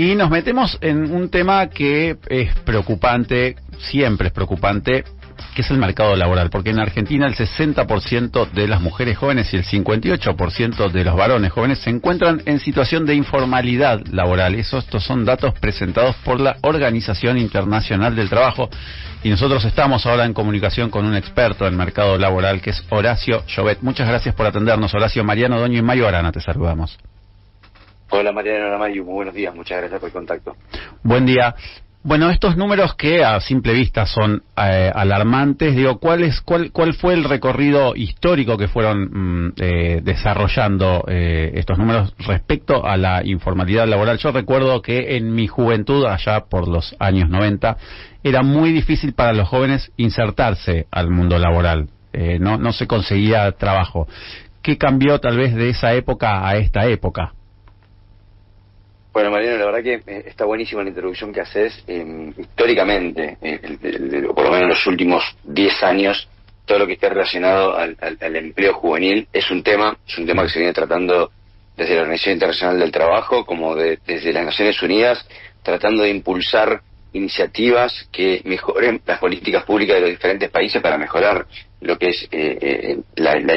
Y nos metemos en un tema que es preocupante, siempre es preocupante, que es el mercado laboral, porque en Argentina el 60% de las mujeres jóvenes y el 58% de los varones jóvenes se encuentran en situación de informalidad laboral. Estos son datos presentados por la Organización Internacional del Trabajo, y nosotros estamos ahora en comunicación con un experto en mercado laboral, que es Horacio Llobet. Muchas gracias por atendernos, Horacio. Mariano Doño y Mayo Arana, te saludamos. Hola Mariano Mayo, muy buenos días, muchas gracias por el contacto. Buen día. Bueno, estos números que a simple vista son alarmantes, digo, ¿cuál fue el recorrido histórico que fueron desarrollando estos números respecto a la informalidad laboral? Yo recuerdo que en mi juventud, allá por los años 90, era muy difícil para los jóvenes insertarse al mundo laboral, no se conseguía trabajo. ¿Qué cambió tal vez de esa época a esta época? Bueno, Mariano, la verdad que está buenísima la introducción que haces. Históricamente, por lo menos en los últimos 10 años, todo lo que esté relacionado al empleo juvenil es un tema que se viene tratando desde la Organización Internacional del Trabajo, como desde las Naciones Unidas, tratando de impulsar iniciativas que mejoren las políticas públicas de los diferentes países para mejorar lo que es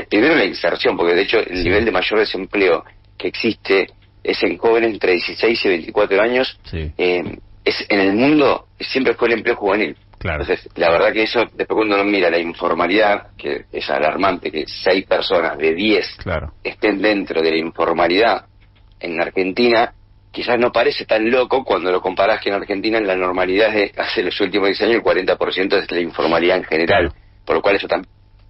primero la inserción, porque de hecho el nivel de mayor desempleo que existe es en jóvenes entre 16 y 24 años. Sí. Es en el mundo siempre fue el empleo juvenil. Claro. Entonces, la verdad que eso, después cuando uno mira la informalidad, que es alarmante, que 6 personas de 10 claro. estén dentro de la informalidad en Argentina, quizás no parece tan loco cuando lo comparás que en Argentina en la normalidad de hace los últimos 10 años el 40% es la informalidad en general, claro. Por lo cual eso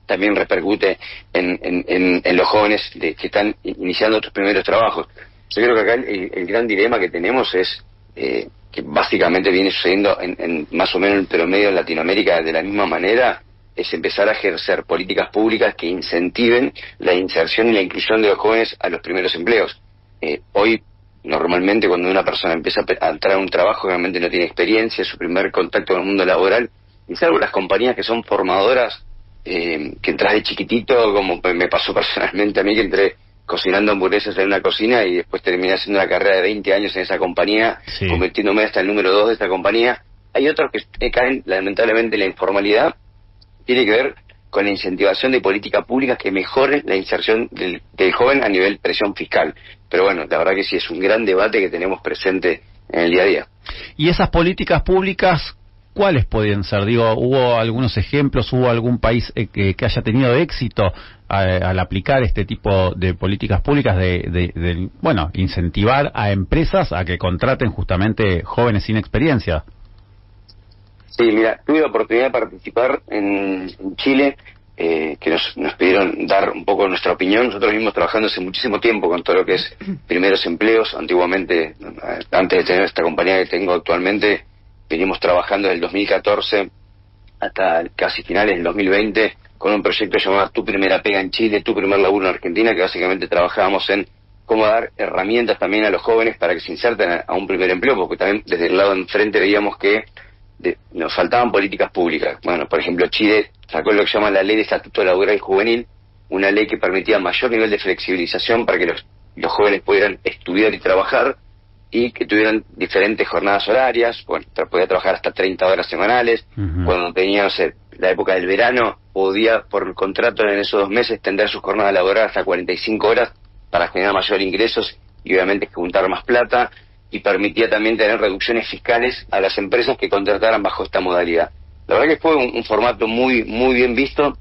también repercute en los jóvenes que están iniciando sus primeros trabajos. Yo creo que acá el gran dilema que tenemos es que básicamente viene sucediendo en más o menos el promedio en Latinoamérica de la misma manera, es empezar a ejercer políticas públicas que incentiven la inserción y la inclusión de los jóvenes a los primeros empleos. Hoy, normalmente, cuando una persona empieza a entrar a un trabajo, realmente no tiene experiencia, es su primer contacto con el mundo laboral, y salvo las compañías que son formadoras, que entras de chiquitito, como me pasó personalmente a mí, que entré cocinando hamburguesas en una cocina y después terminé haciendo una carrera de 20 años en esa compañía, sí, convirtiéndome hasta el número 2 de esta compañía. Hay otros que caen lamentablemente en la informalidad. Tiene que ver con la incentivación de políticas públicas que mejoren la inserción del joven a nivel presión fiscal. Pero bueno, la verdad que sí es un gran debate que tenemos presente en el día a día. ¿Y esas políticas públicas cuáles podían ser? Digo, ¿hubo algunos ejemplos? ¿Hubo algún país que haya tenido éxito al aplicar este tipo de políticas públicas de incentivar a empresas a que contraten justamente jóvenes sin experiencia? Sí, mira, tuve la oportunidad de participar en Chile, que nos pidieron dar un poco nuestra opinión. Nosotros venimos trabajando hace muchísimo tiempo con todo lo que es primeros empleos. Antiguamente, antes de tener esta compañía que tengo actualmente, venimos trabajando desde el 2014 hasta casi finales del 2020 con un proyecto llamado Tu Primera Pega en Chile, Tu Primer Laburo en Argentina, que básicamente trabajábamos en cómo dar herramientas también a los jóvenes para que se inserten a un primer empleo, porque también desde el lado de enfrente veíamos que nos faltaban políticas públicas. Bueno, por ejemplo, Chile sacó lo que se llama la Ley de Estatuto Laboral Juvenil, una ley que permitía mayor nivel de flexibilización para que los jóvenes pudieran estudiar y trabajar, y que tuvieran diferentes jornadas horarias. Bueno, podía trabajar hasta 30 horas semanales. Uh-huh. Cuando tenía, no sé, la época del verano, podía por el contrato en esos 2 meses extender su jornada laboral hasta 45 horas para generar mayor ingresos y obviamente juntar más plata, y permitía también tener reducciones fiscales a las empresas que contrataran bajo esta modalidad. La verdad que fue un formato muy bien visto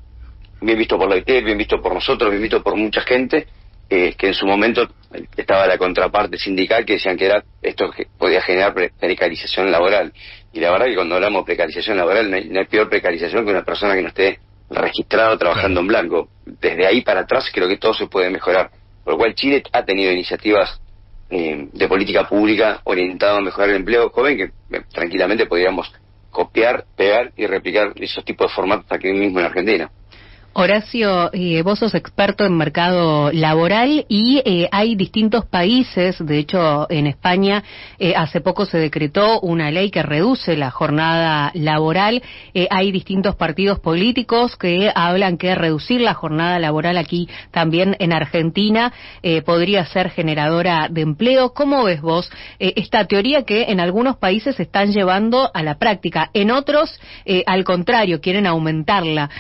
por la OIT, bien visto por nosotros, bien visto por mucha gente, que en su momento estaba la contraparte sindical que decían que esto que podía generar precarización laboral. Y la verdad que cuando hablamos de precarización laboral no hay peor precarización que una persona que no esté registrado trabajando en blanco. Desde ahí para atrás creo que todo se puede mejorar. Por lo cual Chile ha tenido iniciativas de política pública orientado a mejorar el empleo joven que tranquilamente podríamos copiar, pegar y replicar esos tipos de formatos aquí mismo en Argentina. Horacio, vos sos experto en mercado laboral y hay distintos países, de hecho en España hace poco se decretó una ley que reduce la jornada laboral, hay distintos partidos políticos que hablan que reducir la jornada laboral aquí también en Argentina podría ser generadora de empleo. ¿Cómo ves vos esta teoría que en algunos países se están llevando a la práctica, en otros al contrario, quieren aumentarla?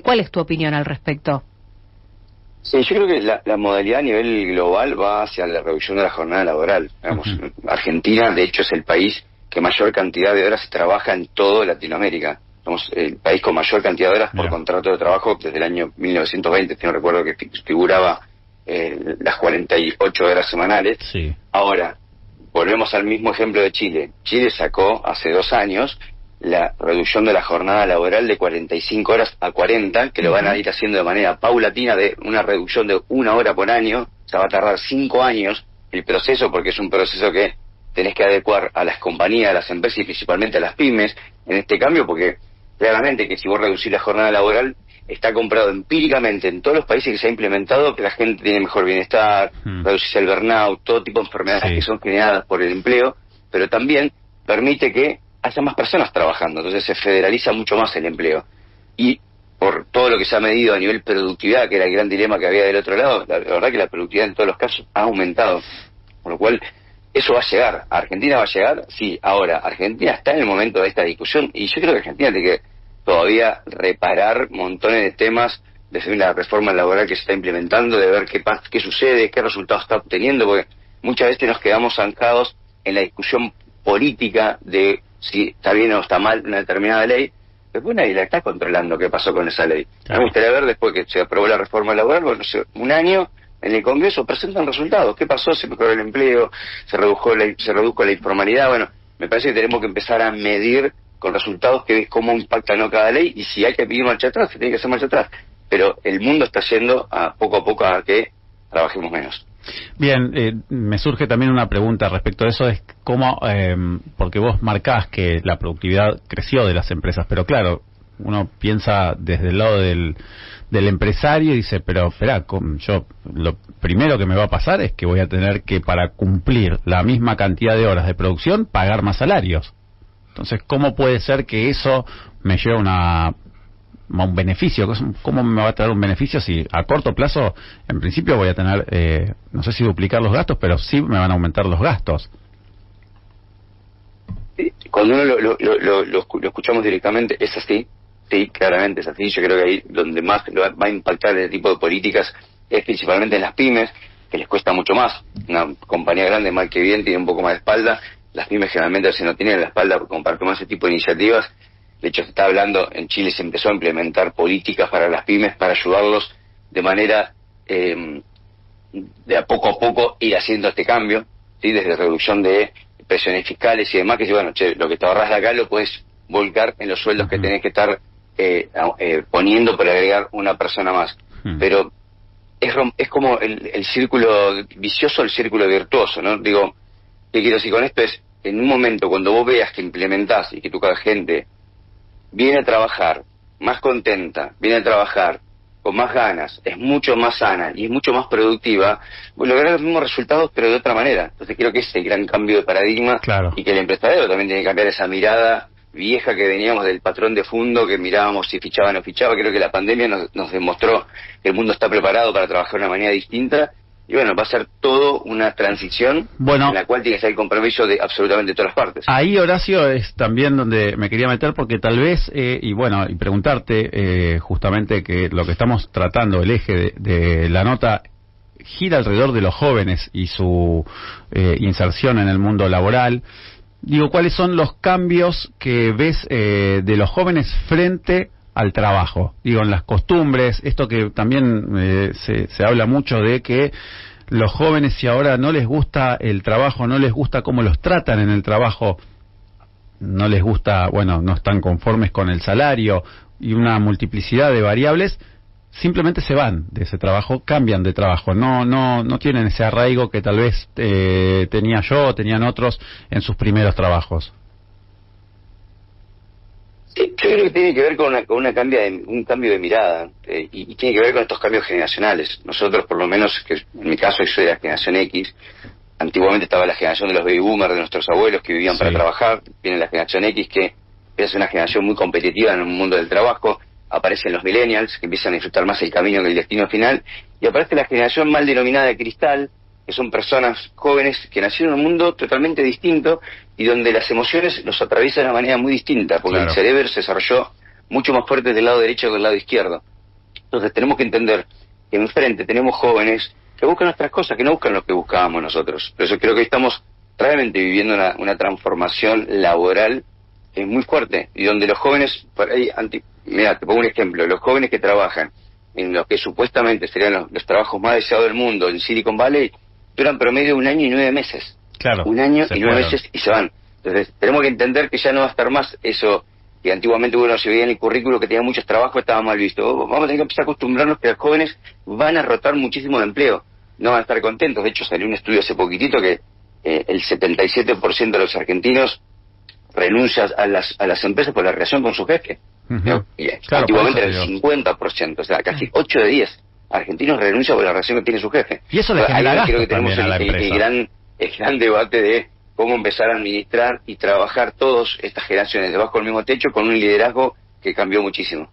¿Cuál es tu opinión al respecto? Sí, yo creo que la modalidad a nivel global va hacia la reducción de la jornada laboral. Digamos, Argentina, de hecho, es el país que mayor cantidad de horas trabaja en toda Latinoamérica. Somos el país con mayor cantidad de horas por contrato de trabajo desde el año 1920. Si no recuerdo que figuraba las 48 horas semanales. Sí. Ahora, volvemos al mismo ejemplo de Chile. Chile sacó hace 2 años la reducción de la jornada laboral de 45 horas a 40, que lo van a ir haciendo de manera paulatina, de una reducción de 1 hora por año. O sea, va a tardar 5 años el proceso, porque es un proceso que tenés que adecuar a las compañías, a las empresas y principalmente a las pymes en este cambio, porque claramente que si vos reducís la jornada laboral, está comprado empíricamente en todos los países que se ha implementado que la gente tiene mejor bienestar, reducís el burnout, todo tipo de enfermedades que son generadas por el empleo, pero también permite que haya más personas trabajando, entonces se federaliza mucho más el empleo. Y por todo lo que se ha medido a nivel productividad, que era el gran dilema que había del otro lado, la verdad que la productividad en todos los casos ha aumentado, con lo cual eso va a llegar. ¿A Argentina va a llegar? Sí. Ahora, Argentina está en el momento de esta discusión y yo creo que Argentina tiene que todavía reparar montones de temas de la reforma laboral que se está implementando, de ver qué sucede, qué resultados está obteniendo, porque muchas veces nos quedamos zancados en la discusión política de si está bien o está mal una determinada ley, después nadie la está controlando qué pasó con esa ley. Claro. Me gustaría ver, después que se aprobó la reforma laboral, bueno, 1 año en el Congreso presentan resultados. ¿Qué pasó? Se mejoró el empleo, se redujo la informalidad. Bueno, me parece que tenemos que empezar a medir con resultados cómo impacta cada ley, y si hay que pedir marcha atrás, se tiene que hacer marcha atrás. Pero el mundo está yendo poco a poco a que trabajemos menos. Bien, me surge también una pregunta respecto a eso, es cómo, porque vos marcás que la productividad creció de las empresas, pero claro, uno piensa desde el lado del empresario y dice, pero espera, yo lo primero que me va a pasar es que voy a tener que, para cumplir la misma cantidad de horas de producción, pagar más salarios. Entonces, ¿cómo puede ser que eso me lleve a un beneficio? ¿Cómo me va a traer un beneficio si a corto plazo, en principio, voy a tener, no sé si duplicar los gastos, pero sí me van a aumentar los gastos? Cuando uno lo escuchamos directamente, es así. Sí, claramente es así. Yo creo que ahí donde más va a impactar ese tipo de políticas es principalmente en las pymes, que les cuesta mucho más. Una compañía grande, mal que bien, tiene un poco más de espalda. Las pymes generalmente si no tienen la espalda para tomar ese tipo de iniciativas. De hecho, se está hablando, en Chile se empezó a implementar políticas para las pymes para ayudarlos de manera de a poco ir haciendo este cambio, ¿sí? Desde reducción de presiones fiscales y demás, que bueno, lo que te ahorras de acá lo puedes volcar en los sueldos que tenés que estar poniendo para agregar una persona más. Pero es como el círculo vicioso, el círculo virtuoso, ¿no? Digo, ¿qué quiero decir con esto? Es, en un momento cuando vos veas que implementás y que tu gente viene a trabajar más contenta, viene a trabajar con más ganas, es mucho más sana y es mucho más productiva, lograr los mismos resultados pero de otra manera. Entonces creo que ese es el gran cambio de paradigma. Claro. Y que el empresario también tiene que cambiar esa mirada vieja que veníamos del patrón de fondo, que mirábamos si fichaba o no fichaba. Creo que la pandemia nos demostró que el mundo está preparado para trabajar de una manera distinta. Y bueno, va a ser todo una transición en la cual tiene que estar el compromiso de absolutamente todas las partes. Ahí, Horacio, es también donde me quería meter, porque tal vez, y preguntarte justamente que lo que estamos tratando, el eje de la nota, gira alrededor de los jóvenes y su inserción en el mundo laboral. Digo, ¿cuáles son los cambios que ves de los jóvenes frente al trabajo? Digo, en las costumbres, esto que también se habla mucho de que los jóvenes, si ahora no les gusta el trabajo, no les gusta cómo los tratan en el trabajo, no les gusta, no están conformes con el salario y una multiplicidad de variables, simplemente se van de ese trabajo, cambian de trabajo, no tienen ese arraigo que tal vez tenía yo o tenían otros en sus primeros trabajos. Yo creo que tiene que ver con un cambio de mirada y tiene que ver con estos cambios generacionales. Nosotros, por lo menos, que en mi caso yo soy de la generación X, antiguamente estaba la generación de los baby boomers, de nuestros abuelos que vivían para trabajar, viene la generación X que es una generación muy competitiva en el mundo del trabajo, aparecen los millennials que empiezan a disfrutar más el camino que el destino final, y aparece la generación mal denominada de cristal, que son personas jóvenes que nacieron en un mundo totalmente distinto y donde las emociones los atraviesan de una manera muy distinta, porque el cerebro se desarrolló mucho más fuerte del lado derecho que del lado izquierdo. Entonces tenemos que entender que enfrente tenemos jóvenes que buscan otras cosas, que no buscan lo que buscábamos nosotros. Por eso creo que estamos realmente viviendo una transformación laboral muy fuerte, y donde los jóvenes, por ahí, mira, te pongo un ejemplo, los jóvenes que trabajan en lo que supuestamente serían los trabajos más deseados del mundo en Silicon Valley, duran promedio 1 año y 9 meses. Claro. 1 año y 9 meses y se van. Entonces, tenemos que entender que ya no va a estar más eso que antiguamente uno se veía en el currículo que tenía muchos trabajos, estaba mal visto. Vamos a tener que empezar a acostumbrarnos que los jóvenes van a rotar muchísimo de empleo. No van a estar contentos. De hecho, salió un estudio hace poquitito que el 77% de los argentinos renuncia a las empresas por la relación con su jefe. ¿No? Claro, antiguamente era el 50%, o sea, casi 8 de 10 argentinos renuncian por la relación que tiene su jefe. Y eso le genera gastos. Creo que tenemos el gran debate de cómo empezar a administrar y trabajar todas estas generaciones debajo del mismo techo con un liderazgo que cambió muchísimo.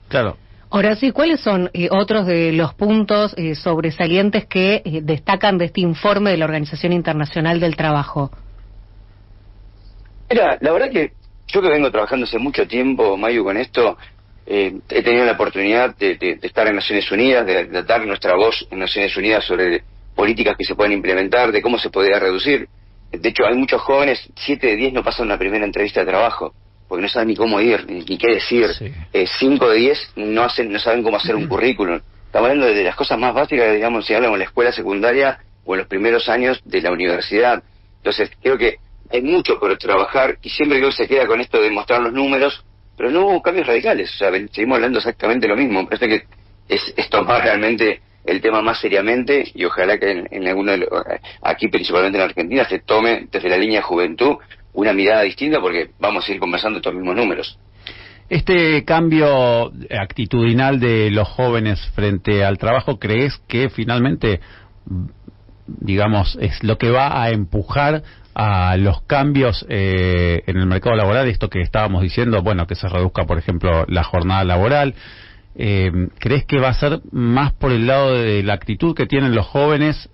Claro. Ahora sí, ¿cuáles son otros de los puntos sobresalientes que destacan de este informe de la Organización Internacional del Trabajo? Mira, la verdad que yo que vengo trabajando hace mucho tiempo, Mayu, con esto, he tenido la oportunidad de estar en Naciones Unidas, de dar nuestra voz en Naciones Unidas sobre políticas que se pueden implementar, de cómo se podría reducir. De hecho, hay muchos jóvenes, 7 de 10 no pasan una primera entrevista de trabajo, porque no saben ni cómo ir, ni qué decir. 5 de 10 no saben cómo hacer un currículum. Estamos hablando de las cosas más básicas, digamos, si hablamos en la escuela secundaria o en los primeros años de la universidad. Entonces, creo que hay mucho por trabajar y siempre creo que se queda con esto de mostrar los números, pero no hubo cambios radicales. O sea, seguimos hablando exactamente lo mismo. Me parece que es tomar realmente el tema más seriamente y ojalá que en alguno aquí principalmente en Argentina se tome desde la línea de juventud una mirada distinta, porque vamos a seguir conversando estos mismos números. Este cambio actitudinal de los jóvenes frente al trabajo, ¿crees que finalmente, digamos, es lo que va a empujar a los cambios en el mercado laboral? Esto que estábamos diciendo, bueno, que se reduzca, por ejemplo, la jornada laboral. ¿Crees que va a ser más por el lado de la actitud que tienen los jóvenes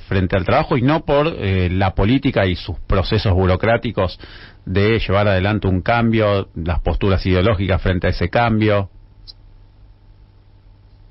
frente al trabajo y no por la política y sus procesos burocráticos de llevar adelante un cambio, las posturas ideológicas frente a ese cambio?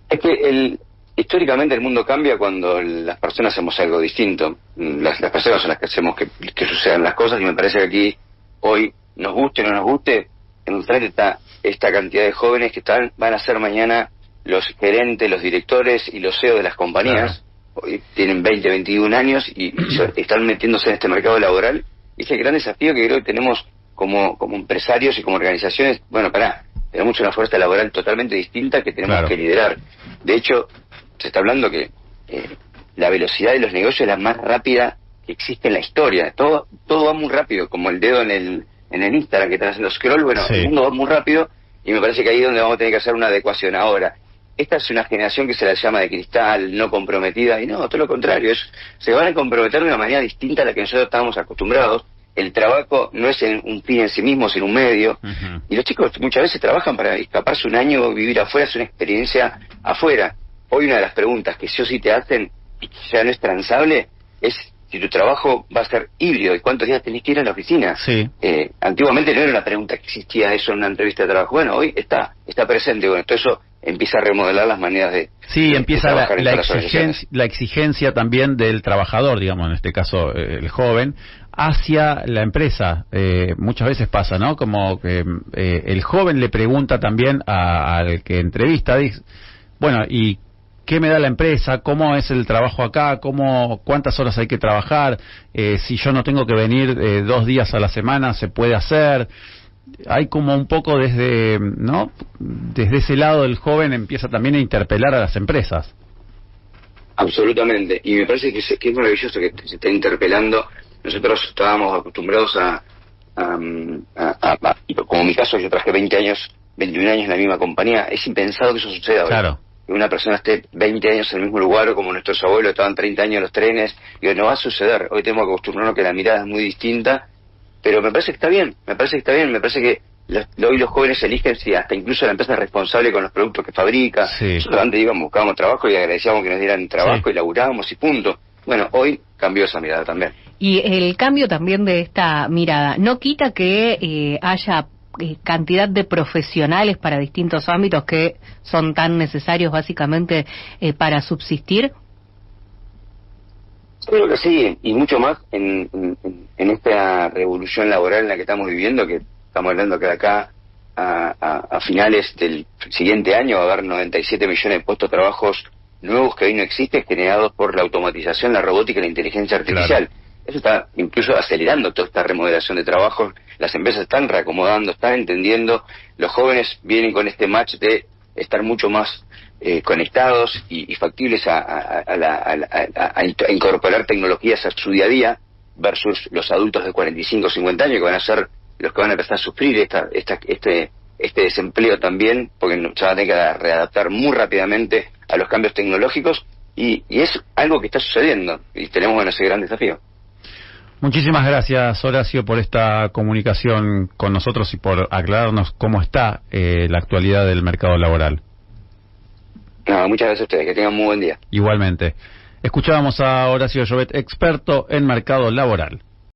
Es que históricamente el mundo cambia cuando las personas hacemos algo distinto. Las personas son las que hacemos que sucedan las cosas, y me parece que aquí hoy, nos guste o no nos guste, en frente está esta cantidad de jóvenes que van a ser mañana los gerentes, los directores y los CEO de las compañías. Hoy tienen 20, 21 años y están metiéndose en este mercado laboral. Y es el gran desafío que creo que tenemos como empresarios y como organizaciones. Bueno, tenemos una fuerza laboral totalmente distinta que tenemos que liderar. De hecho, se está hablando que la velocidad de los negocios es la más rápida que existe en la historia. Todo va muy rápido, como el dedo en el Instagram que están haciendo scroll. Bueno, el mundo va muy rápido y me parece que ahí es donde vamos a tener que hacer una adecuación. Ahora, esta es una generación que se la llama de cristal, no comprometida, y no, todo lo contrario, se van a comprometer de una manera distinta a la que nosotros estábamos acostumbrados. El trabajo no es un fin en sí mismo, sino un medio. Y los chicos muchas veces trabajan para escaparse un año, vivir afuera, hacer una experiencia afuera. Hoy una de las preguntas que sí o sí te hacen, y que ya no es transable, es si tu trabajo va a ser híbrido y cuántos días tenés que ir a la oficina. Antiguamente no era una pregunta que existía eso en una entrevista de trabajo. Bueno, hoy está presente. Bueno, todo eso empieza a remodelar las maneras de empieza de trabajar la exigencia también del trabajador, digamos, en este caso el joven, hacia la empresa. Muchas veces pasa, ¿no? Como que el joven le pregunta también al que entrevista, dice, bueno, ¿y qué me da la empresa? ¿Cómo es el trabajo acá? ¿Cuántas horas hay que trabajar? Si yo no tengo que venir 2 días a la semana, ¿se puede hacer? Hay como un poco desde ese lado el joven empieza también a interpelar a las empresas. Absolutamente, y me parece que es maravilloso que se esté interpelando. Nosotros estábamos acostumbrados a y como en mi caso, yo trabajé 21 años en la misma compañía, es impensado que eso suceda hoy. Claro. Que una persona esté 20 años en el mismo lugar, o como nuestros abuelos estaban 30 años en los trenes, y no va a suceder. Hoy tenemos que acostumbrarnos que la mirada es muy distinta, pero me parece que está bien, me parece que hoy los jóvenes eligen, si hasta incluso la empresa es responsable con los productos que fabrica. Sí. Nosotros antes buscábamos trabajo y agradecíamos que nos dieran trabajo, sí, y laburábamos y punto. Bueno, hoy cambió esa mirada también. Y el cambio también de esta mirada no quita que haya cantidad de profesionales para distintos ámbitos que son tan necesarios básicamente para subsistir. Creo que sí, y mucho más en esta revolución laboral en la que estamos viviendo, que estamos hablando que de acá a finales del siguiente año va a haber 97 millones de puestos de trabajo nuevos que hoy no existen, generados por la automatización, la robótica y la inteligencia artificial. Claro. Eso está incluso acelerando toda esta remodelación de trabajos. Las empresas están reacomodando, están entendiendo. Los jóvenes vienen con este match de estar mucho más conectados y factibles a incorporar tecnologías a su día a día, versus los adultos de 45 o 50 años que van a ser los que van a empezar a sufrir este desempleo también, porque se van a tener que readaptar muy rápidamente a los cambios tecnológicos, y es algo que está sucediendo y tenemos ese gran desafío. Muchísimas gracias, Horacio, por esta comunicación con nosotros y por aclararnos cómo está la actualidad del mercado laboral. No, muchas gracias a ustedes, que tengan muy buen día. Igualmente. Escuchábamos a Horacio Llobet, experto en mercado laboral.